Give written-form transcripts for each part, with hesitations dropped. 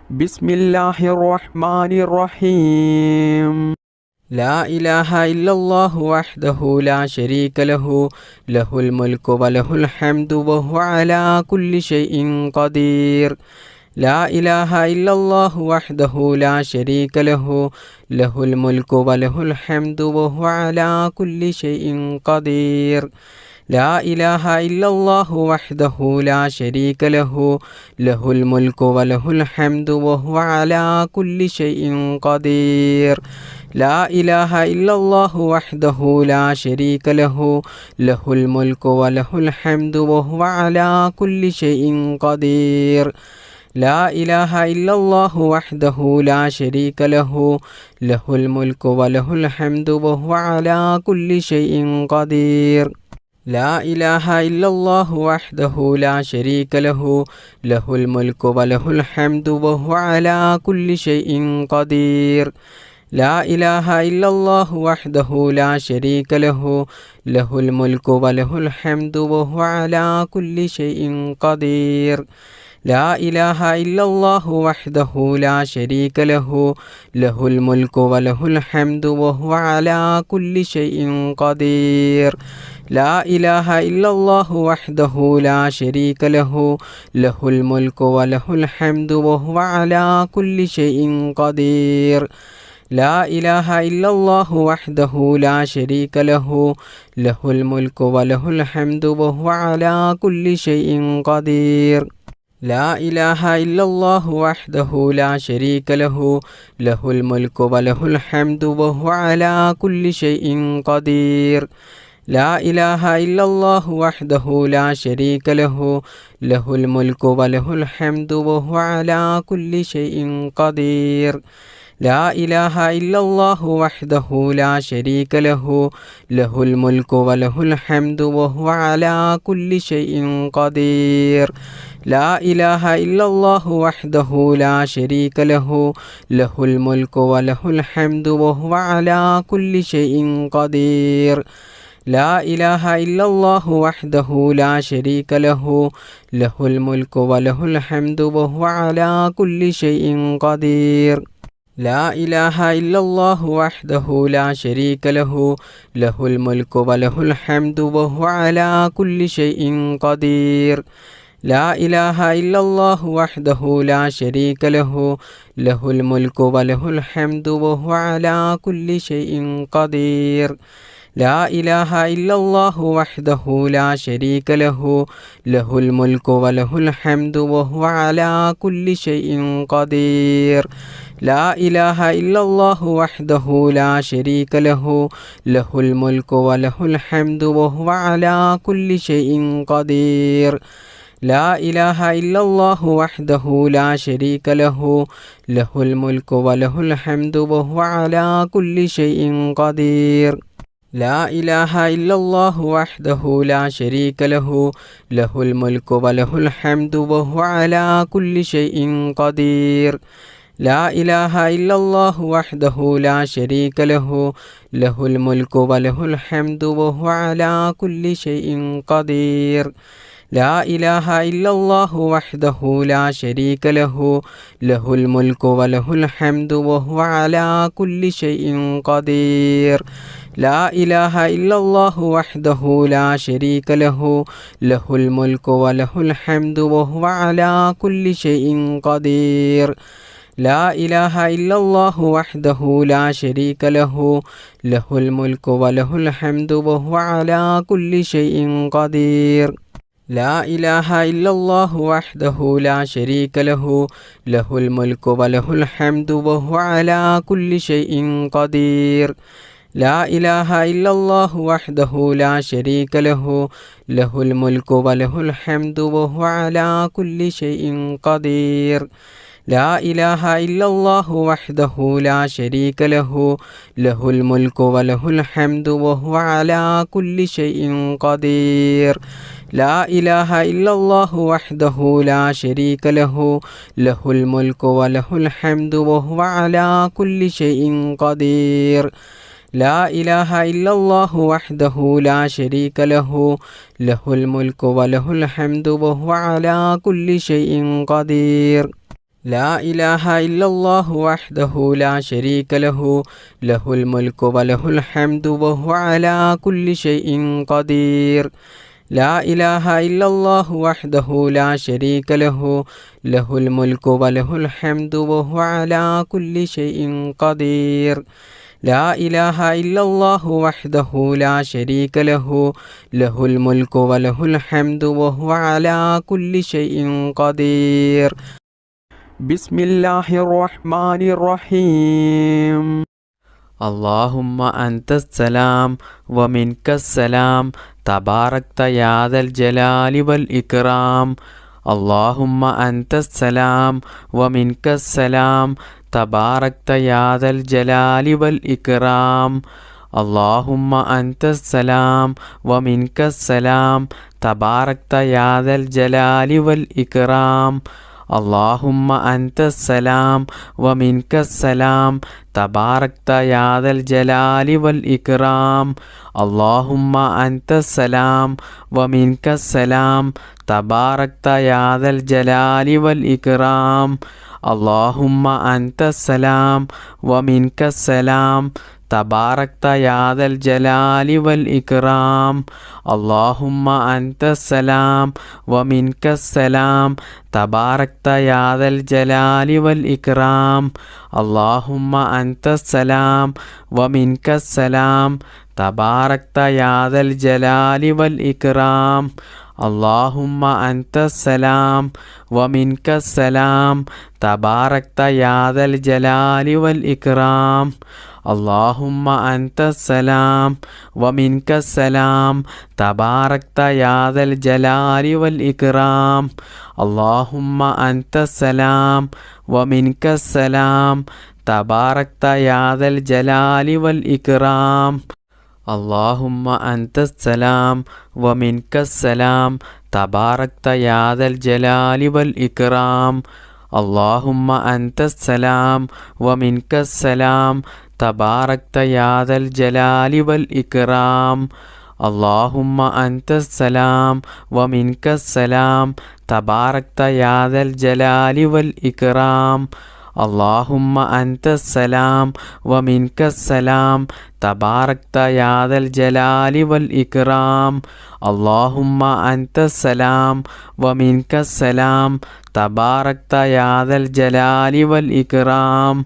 ബിസ്മില്ലാഹിർ റഹ്മാനിർ റഹീം. ലാ ഇലാഹ ഇല്ലല്ലാഹു വഹ്ദഹു ലാ ശരീക ലഹു ലഹുൽ മുൽക്കു വലഹുൽ ഹംദു വഹുവ അലാ കുല്ലി ഷൈഇൻ ഖദീർ. ലാ ഇലാഹ ഇല്ലല്ലാഹു വഹ്ദഹു ലാ ശരീക ലഹു ലഹുൽ മുൽക്കു വലഹുൽ ഹംദു വഹുവ അലാ കുല്ലി ഷൈഇൻ ഖദീർ. ലാ ഇലാഹ ഇല്ലല്ലാഹു വഹ്ദഹു ലാ ശരീക ലഹു ലഹുൽ മുൽക്കു വലഹുൽ ഹംദു വഹുവ അലാ കുല്ലി ഷൈഇൻ ഖദീർ. ലാ ഇലാഹ ഇല്ലല്ലാഹു വഹ്ദഹു ലാ ശരീക ലഹു ലഹുൽ മുൽക്കു വലഹുൽ ഹംദു വഹുവ അലാ കുല്ലി ഷൈഇൻ ഖദീർ. ലാ ഇലാഹ ഇല്ലല്ലാഹു വഹ്ദഹു ലാ ശരീക ലഹു ലഹുൽ മുൽക്കു വലഹുൽ ഹംദു വഹുവ അലാ കുല്ലി ഷൈഇൻ ഖദീർ. ലാ ഇലാഹ ഇല്ലല്ലാഹു വഹ്ദഹു ലാ ശരീക ലഹു ലഹുൽ മുൽക്കു വലഹുൽ ഹംദു വഹുവ അലാ കുല്ലി ഷൈഇൻ ഖദീർ. ലാ ഇലാഹ ഇല്ലല്ലാഹു വഹ്ദഹു ലാ ശരീക ലഹു ലഹുൽ മുൽക്കു വലഹുൽ ഹംദു വഹുവ അലാ കുല്ലി ഷൈഇൻ ഖദീർ. ലാ ഇലാഹ ഇല്ലല്ലാഹു വഹ്ദഹു ലാ ശരീക ലഹു ലഹുൽ മുൽക്കു വലഹുൽ ഹംദു വഹുവ അലാ കുല്ലി ഷൈഇൻ ഖദീർ. ലാ ഇലാഹ ഇല്ലല്ലാഹു വഹ്ദഹു ലാ ശരീക ലഹു ലഹുൽ മുൽക്കു വലഹുൽ ഹംദു വഹുവ അലാ കുല്ലി ഷൈഇൻ ഖദീർ. ലാ ഇലാഹ ഇല്ലല്ലാഹു വഹ്ദഹു ലാ ശരീക ലഹു ലഹുൽ മുൽക്കു വലഹുൽ ഹംദു വഹുവ അലാ കുല്ലി ഷൈഇൻ ഖദീർ. ലാ ഇലാഹ ഇല്ലല്ലാഹു വഹ്ദഹു ലാ ശരീക ലഹു ലഹുൽ മുൽക്കു വലഹുൽ ഹംദു വഹുവ അലാ കുല്ലി ഷൈഇൻ ഖദീർ. ലാ ഇലാഹ ഇല്ലല്ലാഹു വഹ്ദഹു ലാ ശരീക ലഹു ലഹുൽ മുൽക്കു വലഹുൽ ഹംദു വഹുവ അലാ കുല്ലി ഷൈഇൻ ഖദീർ. ലാ ഇലാഹ ഇല്ലല്ലാഹു വഹ്ദഹു ലാ ശരീക ലഹു ലഹുൽ മുൽക്കു വലഹുൽ ഹംദു വഹുവ അലാ കുല്ലി ഷൈഇൻ ഖദീർ. ലാ ഇലാഹ ഇല്ലല്ലാഹു വഹ്ദഹു ലാ ശരീക ലഹു ലഹുൽ മുൽക്കു വലഹുൽ ഹംദു വഹുവ അലാ കുല്ലി ഷൈഇൻ ഖദീർ. ലാ ഇലാഹ ഇല്ലല്ലാഹു വഹ്ദഹു ലാ ശരീക ലഹു ലഹുൽ മുൽക്കു വലഹുൽ ഹംദു വഹുവ അലാ കുല്ലി ഷൈഇൻ ഖദീർ. ലാ ഇലാഹ ഇല്ലല്ലാഹു വഹ്ദഹു ലാ ശരീക ലഹു ലഹുൽ മുൽക്കു വലഹുൽ ഹംദു വഹുവ അലാ കുല്ലി ഷൈഇൻ ഖദീർ. ലാ ഇലാഹ ഇല്ലല്ലാഹു വഹ്ദഹു ലാ ശരീക ലഹു ലഹുൽ മുൽക്കു വലഹുൽ ഹംദു വഹുവ അലാ കുല്ലി ഷൈഇൻ ഖദീർ. ലാ ഇലാഹ ഇല്ലല്ലാഹു വഹ്ദഹു ലാ ശരീക ലഹു ലഹുൽ മുൽക്കു വലഹുൽ ഹംദു വഹുവ അലാ കുല്ലി ഷൈഇൻ ഖദീർ. ലാ ഇലാഹ ഇല്ലല്ലാഹു വഹ്ദഹു ലാ ശരീക ലഹു ലഹുൽ മുൽക്കു വലഹുൽ ഹംദു വഹുവ അലാ കുല്ലി ഷൈഇൻ ഖദീർ. ലാ ഇലാഹ ഇല്ലല്ലാഹു വഹ്ദഹു ലാ ശരീക ലഹു ലഹുൽ മുൽക്കു വലഹുൽ ഹംദു വഹുവ അലാ കുല്ലി ഷൈഇൻ ഖദീർ. ലാ ഇലാഹ ഇല്ലല്ലാഹു വഹ്ദഹു ലാ ശരീക ലഹു ലഹുൽ മുൽക്കു വലഹുൽ ഹംദു വഹുവ അലാ കുല്ലി ഷൈഇൻ ഖദീർ. ലാ ഇലാഹ ഇല്ലല്ലാഹു വഹ്ദഹു ലാ ശരീക ലഹു ലഹുൽ മുൽക്കു വലഹുൽ ഹംദു വഹുവ അലാ കുല്ലി ഷൈഇൻ ഖദീർ. ലാ ഇലാഹ ഇല്ലല്ലാഹു വഹ്ദഹു ലാ ശരീക ലഹു ലഹുൽ മുൽക്കു വലഹുൽ ഹംദു വഹുവ അലാ കുല്ലി ഷൈഇൻ ഖദീർ. ലാ ഇലാഹ ഇല്ലല്ലാഹു വഹ്ദഹു ലാ ശരീക ലഹു ലഹുൽ മുൽക്കു വലഹുൽ ഹംദു വഹുവ അലാ കുല്ലി ഷൈഇൻ ഖദീർ. ലാ ഇലാഹ ഇല്ലല്ലാഹു വഹ്ദഹു ലാ ശരീക ലഹു ലഹുൽ മുൽക്കു വലഹുൽ ഹംദു വഹുവ അലാ കുല്ലി ഷൈഇൻ ഖദീർ. ലാ ഇലാഹ ഇല്ലല്ലാഹു വഹ്ദഹു ലാ ശരീക ലഹു ലഹുൽ മുൽക്കു വലഹുൽ ഹംദു വഹുവ അലാ കുല്ലി ഷൈഇൻ ഖദീർ. ലാ ഇലാഹ ഇല്ലല്ലാഹു വഹ്ദഹു ലാ ശരീക ലഹു ലഹുൽ മുൽക്കു വലഹുൽ ഹംദു വഹുവ അലാ കുല്ലി ഷൈഇൻ ഖദീർ. ലാ ഇലാഹ ഇല്ലല്ലാഹു വഹ്ദഹു ലാ ശരീക ലഹു ലഹുൽ മുൽക്കു വലഹുൽ ഹംദു വഹുവ അലാ കുല്ലി ഷൈഇൻ ഖദീർ. ലാ ഇലാഹ ഇല്ലല്ലാഹു വഹ്ദഹു ലാ ശരീക ലഹു ലഹുൽ മുൽക്കു വലഹുൽ ഹംദു വഹുവ അലാ കുല്ലി ഷൈഇൻ ഖദീർ. ലാ ഇലാഹ ഇല്ലല്ലാഹു വഹ്ദഹു ലാ ശരീക ലഹു ലഹുൽ മുൽക്കു വലഹുൽ ഹംദു വഹുവ അലാ കുല്ലി ഷൈഇൻ ഖദീർ. لا إله إلا الله وحده لا شريك له له الملك وله الحمد وهو على كل شيء قدير لا إله إلا الله وحده لا شريك له له الملك وله الحمد وهو على كل شيء قدير لا إله إلا الله وحده لا شريك له له الملك وله الحمد وهو على كل شيء قدير بسم الله الرحمن الرحيم اللهم أنت السلام ومنك السلام تباركت يا ذا الجلال والإكرام اللهم أنت السلام ومنك السلام تباركت يا ذا الجلال والإكرام اللهم أنت السلام ومنك السلام تباركت يا ذا الجلال والإكرام اللهم أنت السلام ومنك السلام تباركت يا ذا الجلال والإكرام اللهم أنت السلام ومنك السلام تباركت يا ذا الجلال والإكرام اللهم أنت السلام ومنك السلام تباركت يا ذا الجلال والإكرام اللهم أنت السلام ومنك السلام تباركت يا ذا الجلال والإكرام اللهم أنت السلام ومنك السلام تباركت يا ذا الجلال والإكرام اللهم أنت السلام ومنك السلام تباركت يا ذا الجلال والإكرام اللهم أنت السلام ومنك السلام تباركت يا ذا الجلال والإكرام اللهم أنت السلام ومنك السلام تباركت يا ذا الجلال والإكرام اللهم أنت السلام ومنك السلام تباركت يا ذا الجلال والإكرام اللهم أنت السلام ومنك السلام تباركت يا ذا الجلال والإكرام اللهم أنت السلام ومنك السلام تباركت يا ذا الجلال والإكرام اللهم أنت السلام ومنك السلام تباركت يا ذا الجلال والإكرام اللهم أنت السلام ومنك السلام تباركت يا ذا الجلال والإكرام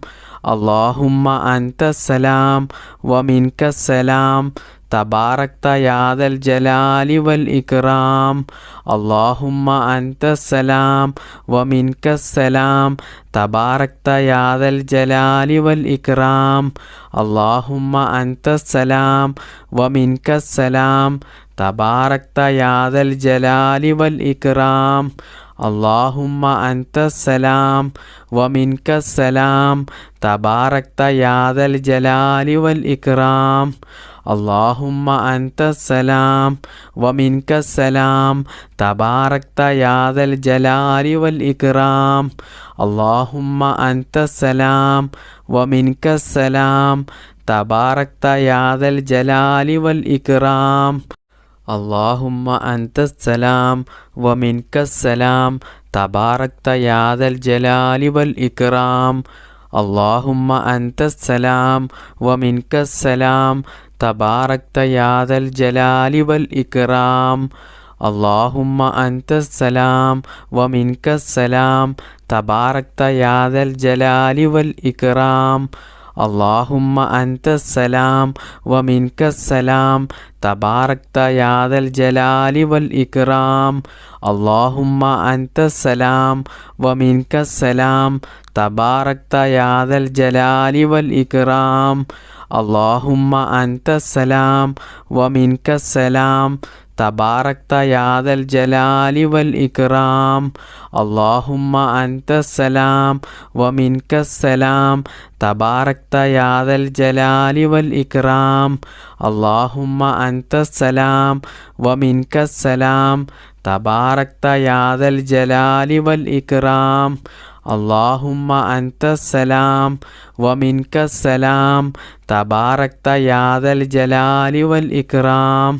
اللهم أنت السلام ومنك السلام تباركت يا ذا الجلال والإكرام اللهم أنت السلام ومنك السلام تباركت يا ذا الجلال والإكرام اللهم أنت السلام ومنك السلام تباركت يا ذا الجلال والإكرام اللهم أنت السلام ومنك السلام تباركت يا ذا الجلال والإكرام اللهم أنت السلام ومنك السلام تباركت يا ذا الجلال والإكرام اللهم أنت السلام ومنك السلام تباركت يا ذا الجلال والإكرام اللهم أنت السلام ومنك السلام تباركت يا ذا الجلال والإكرام اللهم أنت السلام ومنك السلام تباركت يا ذا الجلال والإكرام اللهم أنت السلام ومنك السلام تباركت يا ذا الجلال والإكرام اللهم أنت السلام ومنك السلام تباركت يا ذا الجلال والإكرام اللهم أنت السلام ومنك السلام تباركت يا ذا الجلال والإكرام اللهم أنت السلام ومنك السلام تباركت يا ذا الجلال والإكرام اللهم أنت السلام ومنك السلام تباركت يا ذا الجلال والإكرام اللهم أنت السلام ومنك السلام تباركت يا ذا الجلال والإكرام اللهم أنت السلام ومنك السلام تباركت يا ذا الجلال والإكرام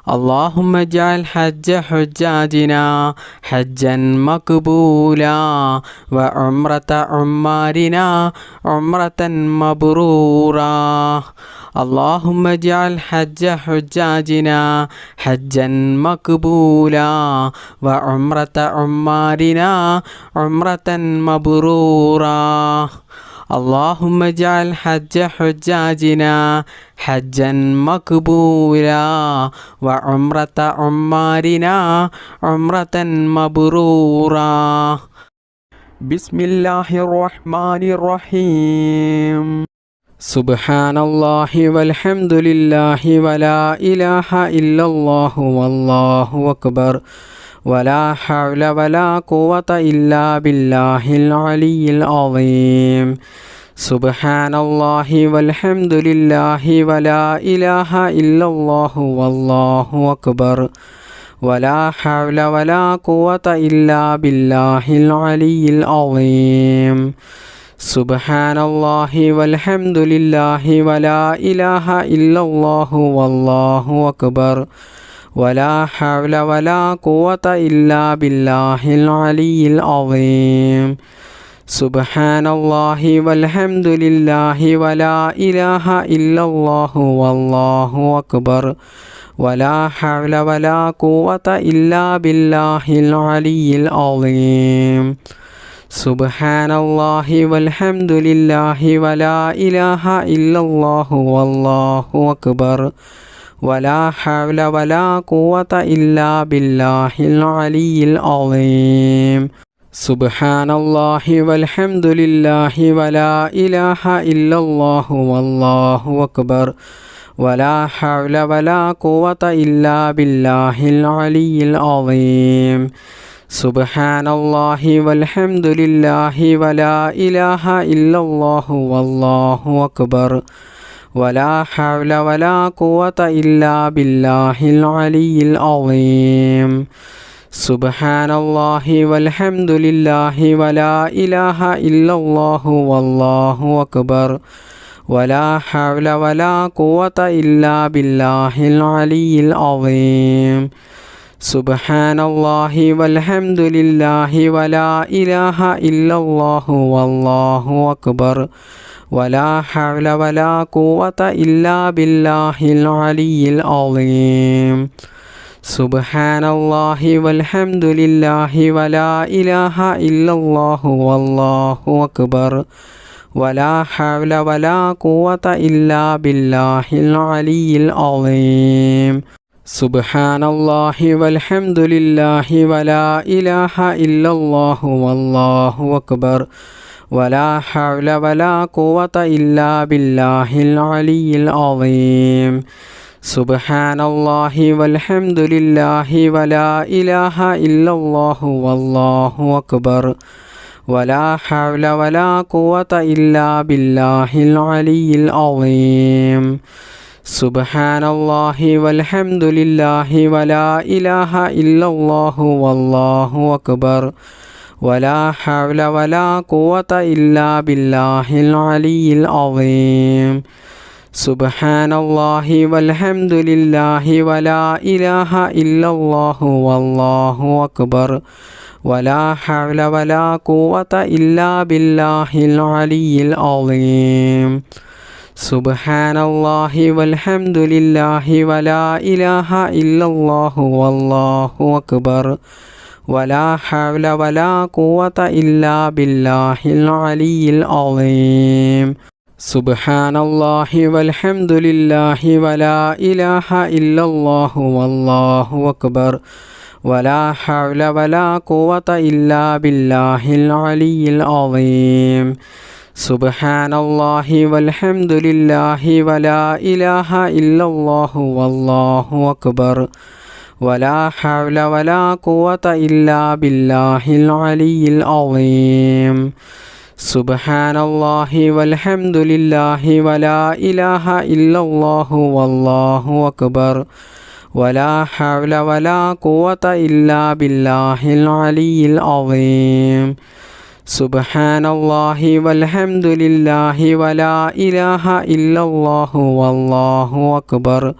اللهم اجعل حج حجاجنا حجا مقبولا وعمرة عمارنا عمرة مبرورا. اللهم اجعل حج حجاجنا حجا مقبولا وعمرة عمارنا عمرة مبرورا. اللهم اجعل حج حجاجنا حجا مقبولا وعمرة عمارنا عمرة مبرورا. بسم الله الرحمن الرحيم. سبحان الله والحمد لله ولا إله إلا الله والله أكبر ولا حول ولا قوة إلا بالله العلي العظيم. سبحان الله والحمد لله ولا إله إلا الله والله أكبر ولا حول ولا قوة إلا بالله العلي العظيم. سبحان الله والحمد لله ولا إله إلا الله والله أكبر ولا حول ولا قوة إلا بالله العلي العظيم. سبحان الله والحمد لله ولا إله إلا الله والله أكبر ولا حول ولا قوة إلا بالله العلي العظيم. سبحان الله والحمد لله ولا إله إلا الله والله أكبر ولا حول ولا قوة إلا بالله العلي العظيم. سبحان الله والحمد لله ولا إله إلا الله والله أكبر ولا حول ولا قوة إلا بالله العلي العظيم. سبحان الله والحمد لله ولا إله إلا الله والله أكبر ولا حول ولا قوة إلا بالله العلي العظيم. سبحان الله والحمد لله ولا إله إلا الله والله أكبر ولا حول ولا قوة إلا بالله العلي العظيم. سبحان الله والحمد لله ولا إله إلا الله والله أكبر ولا حول ولا قوة إلا بالله العلي العظيم. سبحان الله والحمد لله ولا إله إلا الله والله أكبر ولا حول ولا قوة إلا بالله العلي العظيم. سبحان الله والحمد لله ولا إله إلا الله والله أكبر ولا حول ولا قوة إلا بالله العلي العظيم. سبحان الله والحمد لله ولا إله إلا الله والله أكبر ولا حول ولا قوة إلا بالله العلي العظيم. سبحان الله والحمد لله ولا إله إلا الله والله أكبر ولا حول ولا قوة إلا بالله العلي العظيم. سبحان الله والحمد لله ولا إله إلا الله والله أكبر ولا حول ولا قوة إلا بالله العلي العظيم. سبحان الله والحمد لله ولا إله إلا الله والله أكبر ولا حول ولا قوة إلا بالله العلي العظيم. سبحان الله والحمد لله ولا إله إلا الله والله أكبر ولا حول ولا قوة إلا بالله العلي العظيم. سبحان الله والحمد لله ولا إله إلا الله والله أكبر ولا حول ولا قوة إلا بالله العلي العظيم. سبحان الله والحمد لله ولا إله إلا الله والله أكبر ولا حول ولا قوة إلا بالله العلي العظيم. سبحان الله والحمد لله ولا إله إلا الله والله أكبر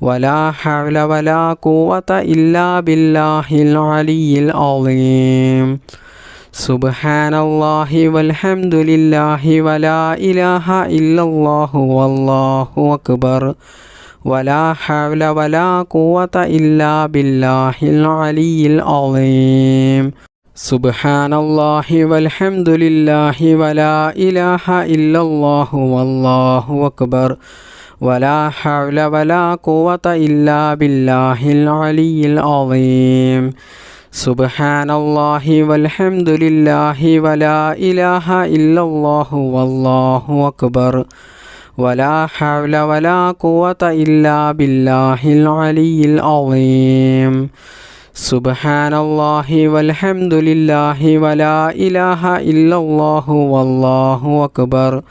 ولا حول ولا قوة إلا بالله العلي العظيم سبحان الله والحمد لله ولا إله إلا الله والله أكبر ولا حول ولا قوة إلا بالله العلي العظيم سبحان الله والحمد لله ولا إله إلا الله والله أكبر ولا حول ولا قوة إلا بالله العلي العظيم سبحان الله والحمد لله ولا إله إلا الله والله أكبر ولا حول ولا قوة إلا بالله العلي العظيم سبحان الله والحمد لله ولا إله إلا الله والله أكبر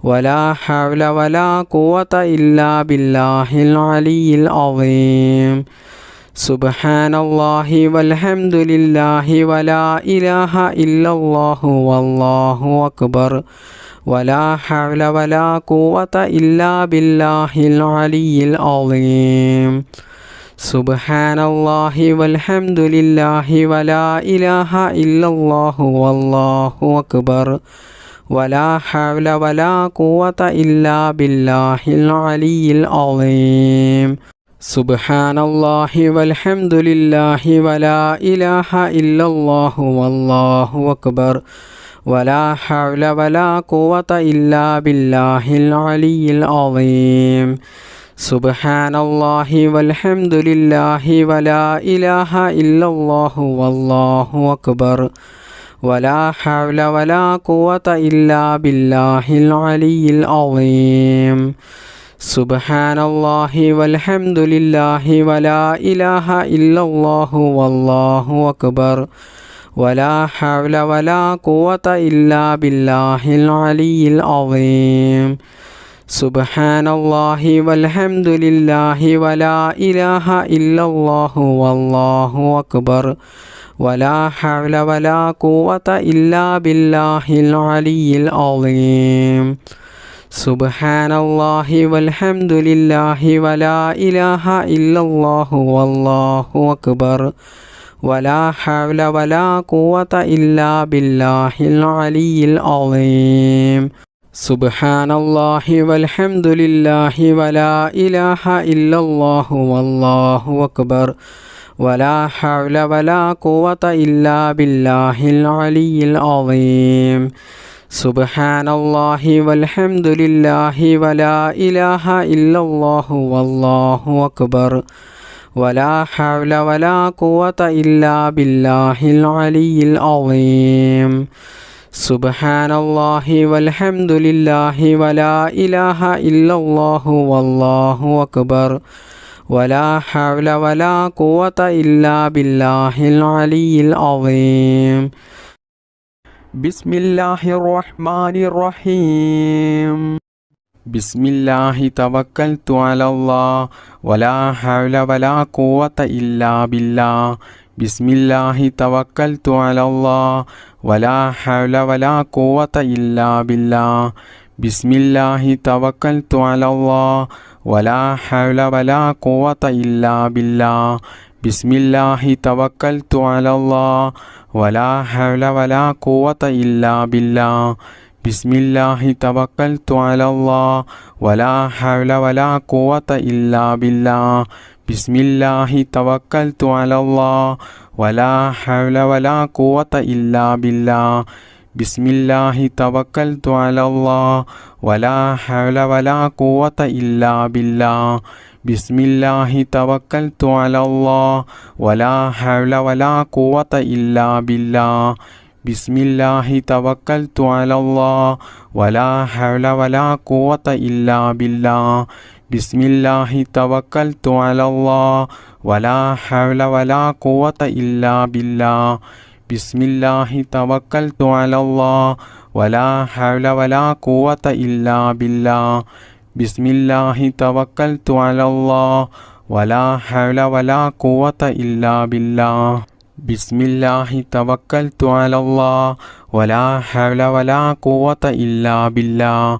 ولا حول ولا قوة إلا بالله العلي العظيم سبحان الله والحمد لله ولا إله إلا الله والله أكبر ولا حول ولا قوة إلا بالله العلي العظيم سبحان الله والحمد لله ولا إله إلا الله والله أكبر ولا حول ولا قوة إلا بالله العلي العظيم سبحان الله والحمد لله ولا إله إلا الله والله أكبر ولا حول ولا قوة إلا بالله العلي العظيم سبحان الله والحمد لله ولا إله إلا الله والله أكبر ولا حول ولا قوة إلا بالله العلي العظيم سبحان الله والحمد لله ولا إله إلا الله والله أكبر ولا حول ولا قوة إلا بالله العلي العظيم سبحان الله والحمد لله ولا إله إلا الله والله أكبر ولا حول ولا قوة إلا بالله العلي العظيم سبحان الله والحمد لله ولا إله إلا الله والله أكبر ولا حول ولا قوة إلا بالله العلي العظيم سبحان الله والحمد لله ولا إله إلا الله والله أكبر ولا حول ولا قوة إلا بالله العلي العظيم سبحان الله والحمد لله ولا إله إلا الله والله أكبر ولا حول ولا قوة إلا بالله العلي العظيم سبحان الله والحمد لله ولا إله إلا الله والله أكبر ولا حول ولا قوة إلا بالله العلي العظيم بسم الله الرحمن الرحيم بسم الله توكلت على الله ولا حول ولا قوة إلا بالله بسم الله توكلت على الله ولا حول ولا قوة إلا بالله بسم الله توكلت على الله ولا حول ولا قوة إلا بالله بسم الله توكلت على الله ولا حول ولا قوة إلا بالله بسم الله توكلت على الله ولا حول ولا قوة إلا بالله بسم الله توكلت على الله ولا حول ولا قوة إلا بالله بسم الله توكلت على الله ولا حول ولا قوة إلا بالله بسم الله توكلت على الله ولا حول ولا قوة إلا بالله بسم الله توكلت على الله ولا حول ولا قوة إلا بالله بسم الله توكلت على الله ولا حول ولا قوة إلا بالله بسم الله توكلت على الله ولا حول ولا قوة إلا بالله بسم الله توكلت على الله ولا حول ولا قوة إلا بالله بسم الله توكلت على الله ولا حول ولا قوة إلا بالله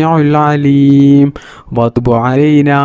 السميع العليم وتب علينا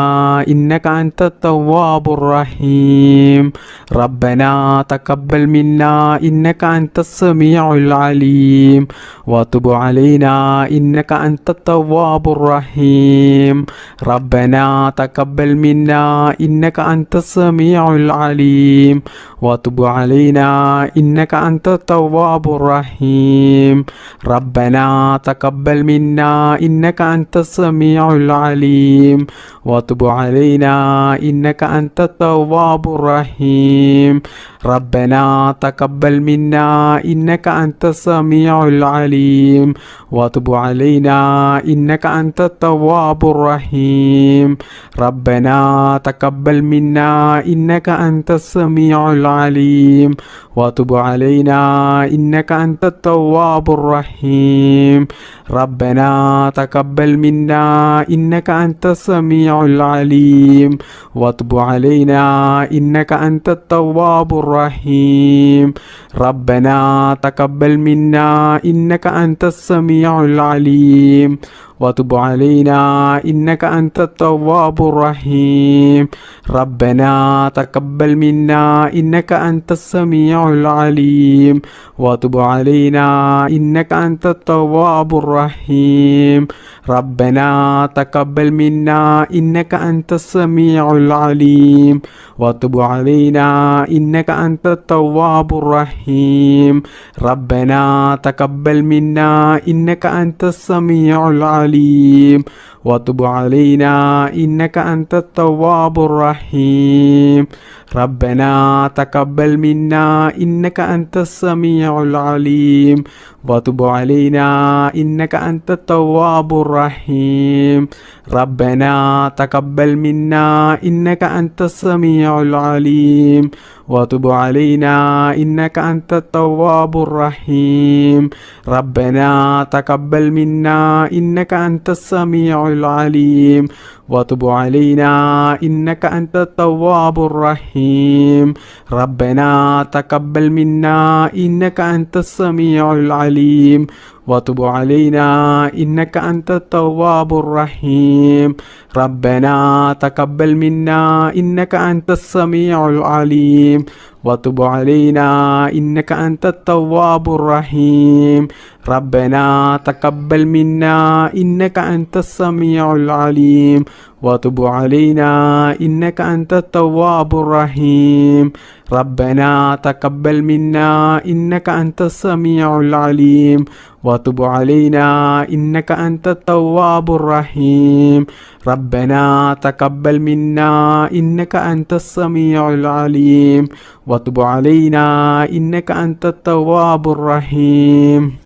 إنك أنت التواب الرحيم ربنا تقبل منا إنك أنت السميع العليم وتب علينا إنك أنت التواب الرحيم ربنا تقبل منا إنك أنت السميع العليم وتب علينا إنك أنت التواب الرحيم ربنا تقبل منا إنك أنت السميع العليم وتب علينا إنك أنت التواب الرحيم ربنا تقبل منا إنك أنت السميع العليم وتب علينا إنك أنت التواب الرحيم ربنا تقبل منا إنك أنت السميع العليم وتب علينا إنك أنت التواب الرحيم ربنا تقبل منا إنك أنت السميع العليم وتب علينا إنك أنت التواب الرحيم ربنا تقبل منا إنك أنت السميع العليم وتب علينا إنك أنت التواب الرحيم ربنا تقبل منا إنك أنت السميع العليم وتب علينا إنك أنت التواب الرحيم ربنا تقبل منا إنك أنت السميع العليم وتب علينا إنك أنت التواب الرحيم ربنا تقبل منا إنك أنت السميع العليم وتب علينا إنك أنت التواب الرحيم ربنا تقبل منا إنك أنت السميع العليم وتب علينا إنك أنت التواب الرحيم ربنا تقبل منا إنك أنت السميع العليم وتب علينا إنك أنت التواب الرحيم ربنا تقبل منا إنك أنت السميع العليم وتب علينا إنك أنت التواب الرحيم ربنا تقبل منا إنك أنت السميع العليم وتب علينا إنك أنت التواب الرحيم ربنا تقبل منا إنك أنت السميع العليم وتب علينا إنك أنت التواب الرحيم ربنا تقبل منا إنك أنت السميع العليم وتب علينا إنك أنت التواب الرحيم ربنا تقبل منا إنك أنت السميع العليم وتب علينا إنك أنت التواب الرحيم ربنا تقبل منا إنك أنت السميع العليم وتب علينا إنك أنت التواب الرحيم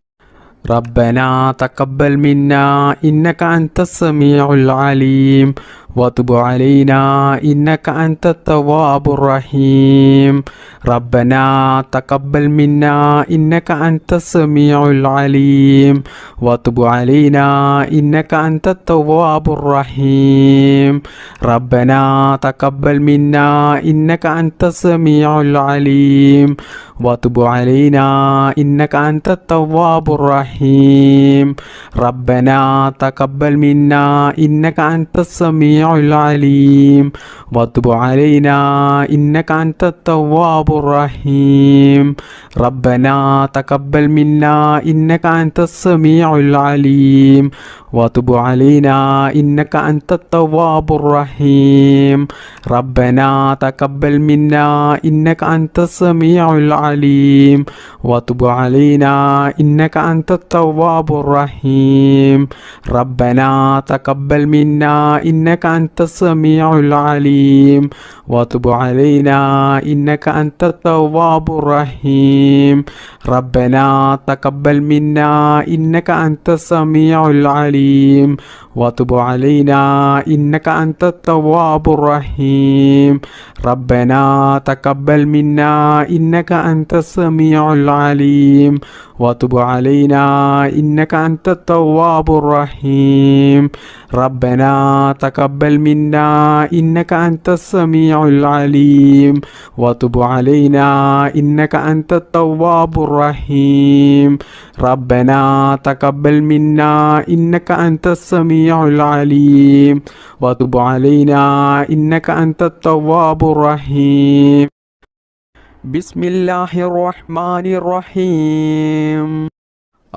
ربنا تقبل منا إنك أنت السميع العليم وتب علينا إنك أنت التواب الرحيم ربنا تقبل منا إنك أنت السميع العليم وتب علينا إنك أنت التواب الرحيم ربنا تقبل منا إنك أنت السميع العليم وتب علينا إنك أنت التواب الرحيم ربنا تقبل منا إنك أنت السميع العليم وتب علينا إنك أنت التواب الرحيم ربنا تقبل منا إنك أنت السميع العليم وتب علينا إنك أنت التواب الرحيم ربنا تقبل منا إنك أنت السميع العليم وتب علينا إنك أنت التواب الرحيم ربنا تقبل منا إنك أنت السميع العليم وتب علينا إنك أنت التواب الرحيم ربنا تقبل منا إنك أنت السميع العليم وتب علينا إنك أنت التواب الرحيم ربنا تقبل منا إنك أنت السميع العليم وتب علينا إنك أنت التواب الرحيم ربنا تقبل منا إنك أنت السميع العليم وتب علينا إنك أنت التواب الرحيم ربنا تقبل منا إنك أنت السميع السميع العليم وتب علينا إنك أنت التواب الرحيم بسم الله الرحمن الرحيم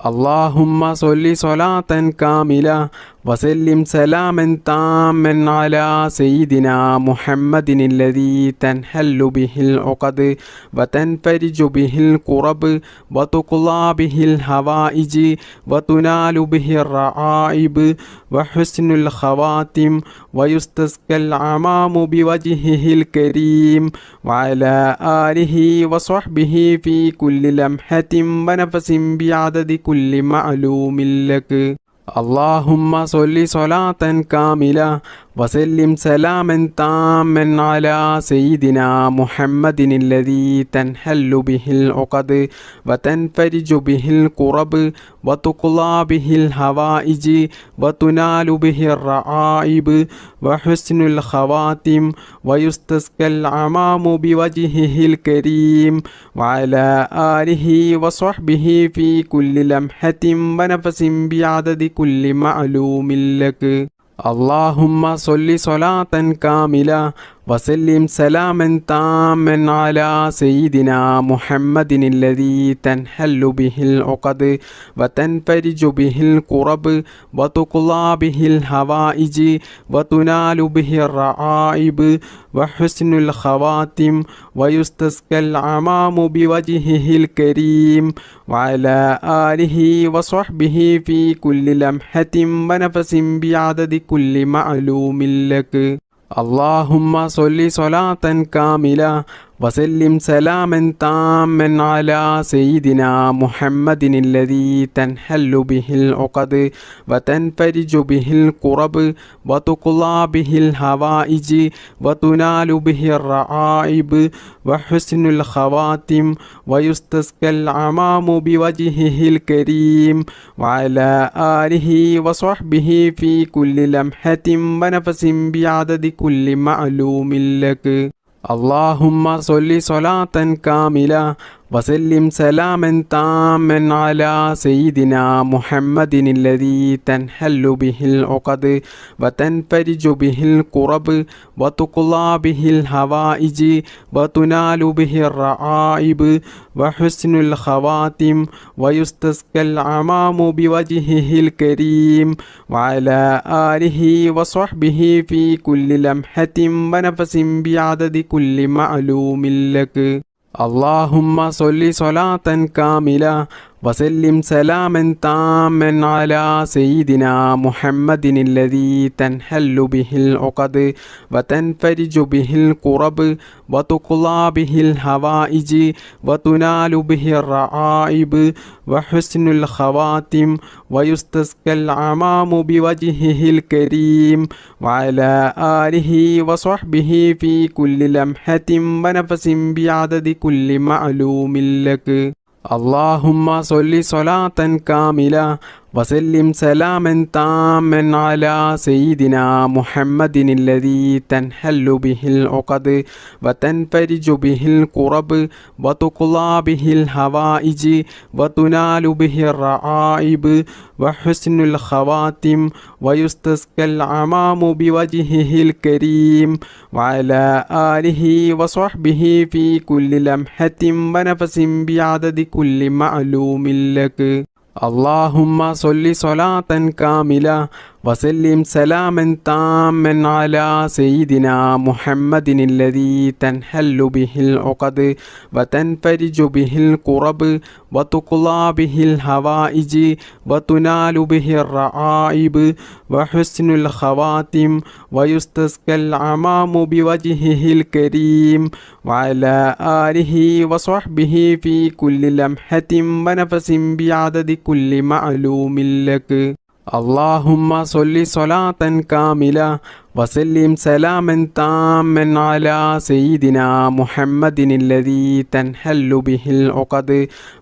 اللهم صل صلاة كاملة وسلم سلاما تاما على سيدنا محمد الذي تنحل به العقد وتنفرج به الكرب وتقضى به الحوائج وتنال به الرعائب وحسن الخواتم ويستسقى العمام بوجهه الكريم وعلى آله وصحبه في كل لمحة ونفس بعدد كل معلوم لك اللهم صل صلاة كاملة وسلم سلاما تاما على سيدنا محمد الذي تنحل به العقد وتنفرج به الكرب وتقضى به الحوائج وتنال به الرعائب وحسن الخواتم ويستسقى العمام بوجهه الكريم وعلى آله وصحبه في كل لمحة ونفس بعدد كل معلوم لك اللهم صل صلاة كاملة وسلم سلاما تاما على سيدنا محمد الذي تنحل به العقد وتنفرج به الكرب وتقضى به الحوائج وتنال به الرعائب وحسن الخواتم ويستسقى العمام بوجهه الكريم وعلى آله وصحبه في كل لمحة ونفس بعدد كل معلوم لك اللهم صل صلاة كاملة وسلم سلاما تاما على سيدنا محمد الذي تنحل به العقد وتنفرج به الكرب وتقضى به الحوائج وتنال به الرعائب وحسن الخواتم ويستسقى العمام بوجهه الكريم وعلى آله وصحبه في كل لمحة ونفس بعدد كل معلوم لك اللهم صل صلاة كاملة وسلم سلاما تاما على سيدنا محمد الذي تنحل به العقد وتنفرج به الكرب وتقضى به الحوائج وتنال به الرعائب وحسن الخواتم ويستسقى العمام بوجهه الكريم وعلى آله وصحبه في كل لمحة ونفس بعدد كل معلوم لك اللهم صل صلاة كاملة وسلم سلاما تاما على سيدنا محمد الذي تنحل به العقد وتنفرج به الكرب وتقضى به الحوائج وتنال به الرعائب وحسن الخواتم ويستسقى العمام بوجهه الكريم وعلى آله وصحبه في كل لمحة ونفس بعدد كل معلوم لك اللهم صل صلاة كاملة وسلم سلاما تاما على سيدنا محمد الذي تنحل به العقد وتنفرج به الكرب وتقضى به الحوائج وتنال به الرعائب وحسن الخواتم ويستسقى العمام بوجهه الكريم وعلى آله وصحبه في كل لمحة ونفس بعدد كل معلوم لك اللهم صل صلاة كاملة وسلم سلاما تاما على سيدنا محمد الذي تنحل به العقد وتنفرج به الكرب وتقضى به الحوائج وتنال به الرعائب وحسن الخواتم ويستسقى العمام بوجهه الكريم وعلى آله وصحبه في كل لمحة ونفس بعدد كل معلوم لك اللهم صل صلاة كاملة وسلم سلاما تاما على سيدنا محمد الذي تنحل به العقد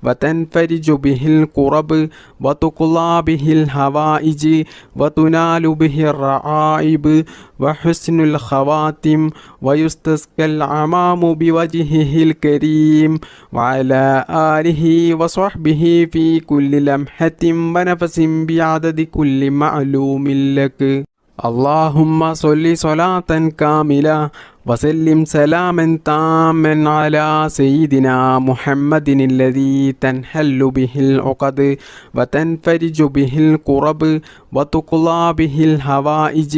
وتنفرج به الكرب وتقضى به الحوائج وتنال به الرعائب وحسن الخواتم ويستسقى العمام بوجهه الكريم وعلى آله وصحبه في كل لمحة ونفس بعدد كل معلوم لك. اللهم صل صلاة كاملة وسلم سلاما تاما على سيدنا محمد الذي تنحل به العقد وتنفرج به الكرب وتقضى به الحوائج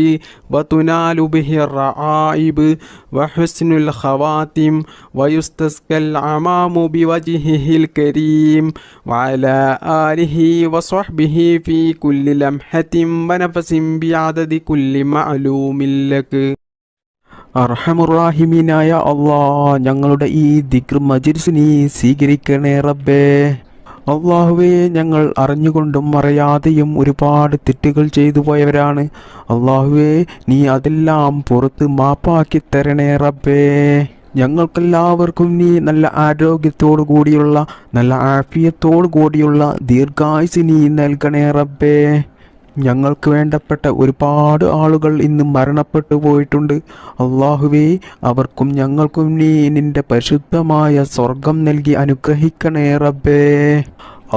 وتنال به الرعائب وحسن الخواتم ويستسقى العمام بوجهه الكريم وعلى آله وصحبه في كل لمحة ونفس بعدد كل معلوم لك. അർഹമുറാഹിമീനായ അല്ലാഹ്, ഞങ്ങളുടെ ഈ ദിക്ർ മജ്‌ലിസ് നീ സ്വീകരിക്കണേ റബ്ബേ. അള്ളാഹുവേ, ഞങ്ങൾ അറിഞ്ഞുകൊണ്ടും അറിയാതെയും ഒരുപാട് തെറ്റുകൾ ചെയ്തു പോയവരാണ്. അള്ളാഹുവേ, നീ അതെല്ലാം പുറത്ത് മാപ്പാക്കി തരണേ റബ്ബേ. ഞങ്ങൾക്കെല്ലാവർക്കും നീ നല്ല ആരോഗ്യത്തോടു കൂടിയുള്ള, നല്ല ആഫിയത്തോടു കൂടിയുള്ള ദീർഘായുസ് നീ നൽകണേ റബ്ബേ. ഞങ്ങൾക്ക് വേണ്ടപ്പെട്ട ഒരുപാട് ആളുകൾ ഇന്ന് മരണപ്പെട്ടു പോയിട്ടുണ്ട്. അള്ളാഹുവേ, അവർക്കും ഞങ്ങൾക്കും നീ നിന്റെ പരിശുദ്ധമായ സ്വർഗം നൽകി അനുഗ്രഹിക്കണേ റബ്ബേ.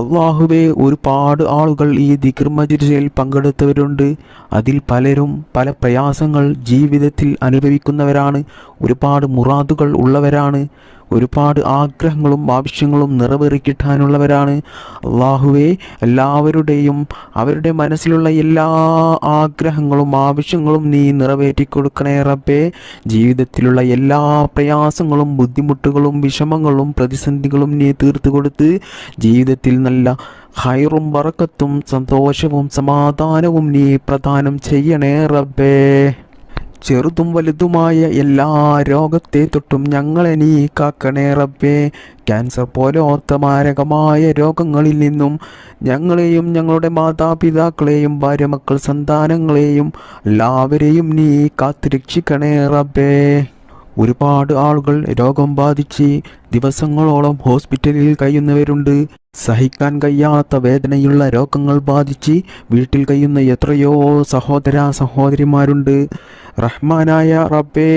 അള്ളാഹുവേ, ഒരുപാട് ആളുകൾ ഈ ദിക്ർ മജ്‌ലിസിൽ പങ്കെടുത്തവരുണ്ട്. അതിൽ പലരും പല പ്രയാസങ്ങൾ ജീവിതത്തിൽ അനുഭവിക്കുന്നവരാണ്. ഒരുപാട് മുറാദുകൾ ഉള്ളവരാണ്. ഒരുപാട് ആഗ്രഹങ്ങളും ആവശ്യങ്ങളും നിറവേറിക്കിട്ടാനുള്ളവരാണ്. അള്ളാഹുവേ, എല്ലാവരുടെയും അവരുടെ മനസ്സിലുള്ള എല്ലാ ആഗ്രഹങ്ങളും ആവശ്യങ്ങളും നീ നിറവേറ്റിക്കൊടുക്കണേ റബ്ബേ. ജീവിതത്തിലുള്ള എല്ലാ പ്രയാസങ്ങളും ബുദ്ധിമുട്ടുകളും വിഷമങ്ങളും പ്രതിസന്ധികളും നീ തീർത്തു കൊടുത്ത് ജീവിതത്തിൽ നല്ല ഖൈറും ബറക്കത്തും സന്തോഷവും സമാധാനവും നീ പ്രദാനം ചെയ്യണേ റബ്ബേ. ചെറുതും വലുതുമായ എല്ലാ രോഗത്തെ തൊട്ടും ഞങ്ങളെ നീ കാക്കണേ റബ്ബേ. ക്യാൻസർ പോലത്തെ മാരകമായ രോഗങ്ങളിൽ നിന്നും ഞങ്ങളെയും ഞങ്ങളുടെ മാതാപിതാക്കളെയും ഭാര്യ മക്കൾ സന്താനങ്ങളെയും എല്ലാവരെയും നീ കാത്തുരക്ഷിക്കണേ റബ്ബേ. ഒരുപാട് ആളുകൾ രോഗം ബാധിച്ച് ദിവസങ്ങളോളം ഹോസ്പിറ്റലിൽ കഴിയുന്നവരുണ്ട്. സഹിക്കാൻ കഴിയാത്ത വേദനയുള്ള രോഗങ്ങൾ ബാധിച്ച് വീട്ടിൽ കഴിയുന്ന എത്രയോ സഹോദര സഹോദരിമാരുണ്ട്. റഹ്മാനായ റബ്ബേ,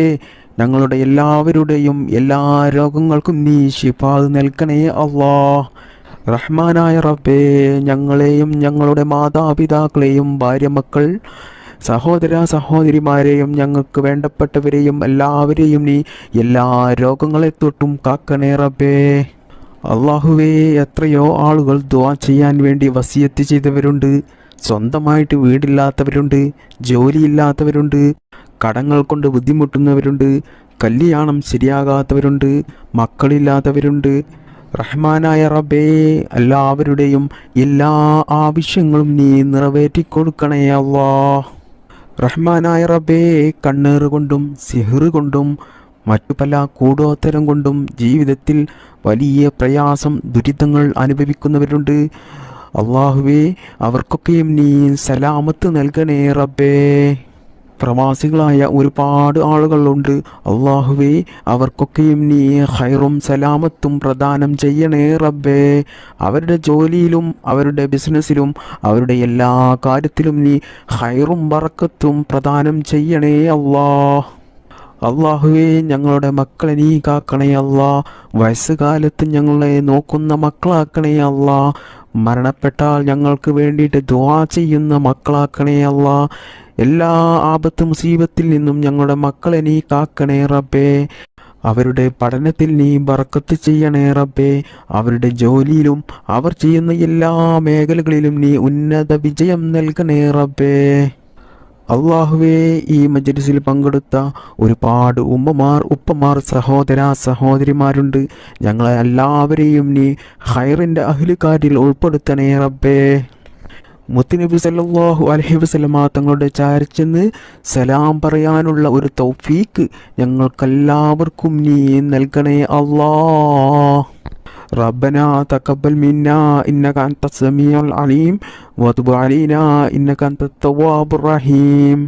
ഞങ്ങളുടെ എല്ലാവരുടെയും എല്ലാ രോഗങ്ങൾക്കും നീ ശിഫാ നൽകണേ അല്ലാഹ്. റഹ്മാനായ റബ്ബേ, ഞങ്ങളെയും ഞങ്ങളുടെ മാതാപിതാക്കളെയും ഭാര്യ മക്കൾ സഹോദര സഹോദരിമാരെയും ഞങ്ങൾക്ക് വേണ്ടപ്പെട്ടവരെയും എല്ലാവരെയും നീ എല്ലാ രോഗങ്ങളെ തൊട്ടും കാക്കണേ റബ്ബേ. അള്ളാഹുവേ, എത്രയോ ആളുകൾ ദുആ ചെയ്യാൻ വേണ്ടി വസിയത്ത് ചെയ്തവരുണ്ട്. സ്വന്തമായിട്ട് വീടില്ലാത്തവരുണ്ട്, ജോലിയില്ലാത്തവരുണ്ട്, കടങ്ങൾ കൊണ്ട് ബുദ്ധിമുട്ടുന്നവരുണ്ട്, കല്യാണം ശരിയാകാത്തവരുണ്ട്, മക്കളില്ലാത്തവരുണ്ട്. റഹ്മാനായ റബ്ബേ, എല്ലാവരുടെയും എല്ലാ ആവശ്യങ്ങളും നീ നിറവേറ്റിക്കൊടുക്കണേ അല്ലാഹ്. റഹ്മാനായ റബ്ബേ, കണ്ണേറ് കൊണ്ടും സിഹ്റ് കൊണ്ടും മറ്റു പല കൂടോത്തരം കൊണ്ടും ജീവിതത്തിൽ വലിയ പ്രയാസം ദുരിതങ്ങൾ അനുഭവിക്കുന്നവരുണ്ട്. അള്ളാഹുവേ, അവർക്കൊക്കെയും നീ സലാമത്ത് നൽകണേ റബ്ബേ. പ്രവാസികളായ ഒരുപാട് ആളുകളുണ്ട്. അള്ളാഹുവേ, അവർക്കൊക്കെയും നീ ഖൈറും സലാമത്തും പ്രദാനം ചെയ്യണേ റബ്ബേ. അവരുടെ ജോലിയിലും അവരുടെ ബിസിനസ്സിലും അവരുടെ എല്ലാ കാര്യത്തിലും നീ ഖൈറും ബറക്കത്തും പ്രദാനം ചെയ്യണേ അല്ലാഹ്. അള്ളാഹുവേ, ഞങ്ങളുടെ മക്കളെ നീ കാക്കണേ അല്ലാ. വയസ്സുകാലത്ത് ഞങ്ങളെ നോക്കുന്ന മക്കളാക്കണേ അല്ലാ. മരണപ്പെട്ടാൽ ഞങ്ങൾക്ക് വേണ്ടിയിട്ട് ദുആ ചെയ്യുന്ന മക്കളാക്കണേ അല്ലാ. എല്ലാ ആപത്ത് മുസീബത്തിൽ നിന്നും ഞങ്ങളുടെ മക്കളെ നീ കാക്കണേ റബ്ബേ. അവരുടെ പഠനത്തിൽ നീ ബറക്കത്ത് ചെയ്യണേ റബ്ബേ. അവരുടെ ജോലിയിലും അവർ ചെയ്യുന്ന എല്ലാ മേഖലകളിലും നീ ഉന്നത വിജയം നൽകണേ റബ്ബേ. അള്ളാഹുവേ, ഈ മജ്‌ലിസിൽ പങ്കെടുത്ത ഒരുപാട് ഉമ്മമാർ ഉപ്പമാർ സഹോദര സഹോദരിമാരുണ്ട്. ഞങ്ങളെ എല്ലാവരെയും നീ ഖൈറിൻ്റെ അഹ്ലുകാരിൽ ഉൾപ്പെടുത്തണേ റബ്ബേ. മുത്തുനബി സല്ലല്ലാഹു അലൈഹി വസല്ലമ തങ്ങളുടെ ചാരച്ചെന്ന് സലാം പറയാനുള്ള ഒരു തൗഫീക്ക് ഞങ്ങൾക്കെല്ലാവർക്കും നീ നൽകണേ അല്ലാഹ്. റബ്ബനാ തഖബ്ബൽ മിന്നാ ഇന്നക അൻത സമീഉൽ അലീം വതുബ് അലൈനാ ഇന്നക അൻത തവ്വാബുർ റഹീം.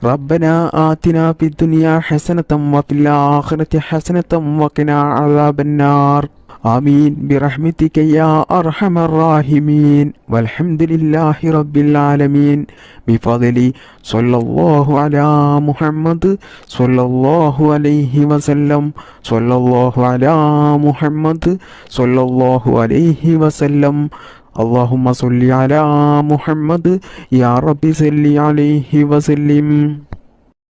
ربنا آتنا في الدنيا حسنة وفي الآخرة حسنة وقنا عذاب النار آمين برحمتك يا أرحم الراحمين والحمد لله رب العالمين بفضل صلى الله على محمد صلى الله عليه وسلم صلى الله على محمد صلى الله عليه وسلم اللهم صل على محمد يا رب صل عليه وسلم.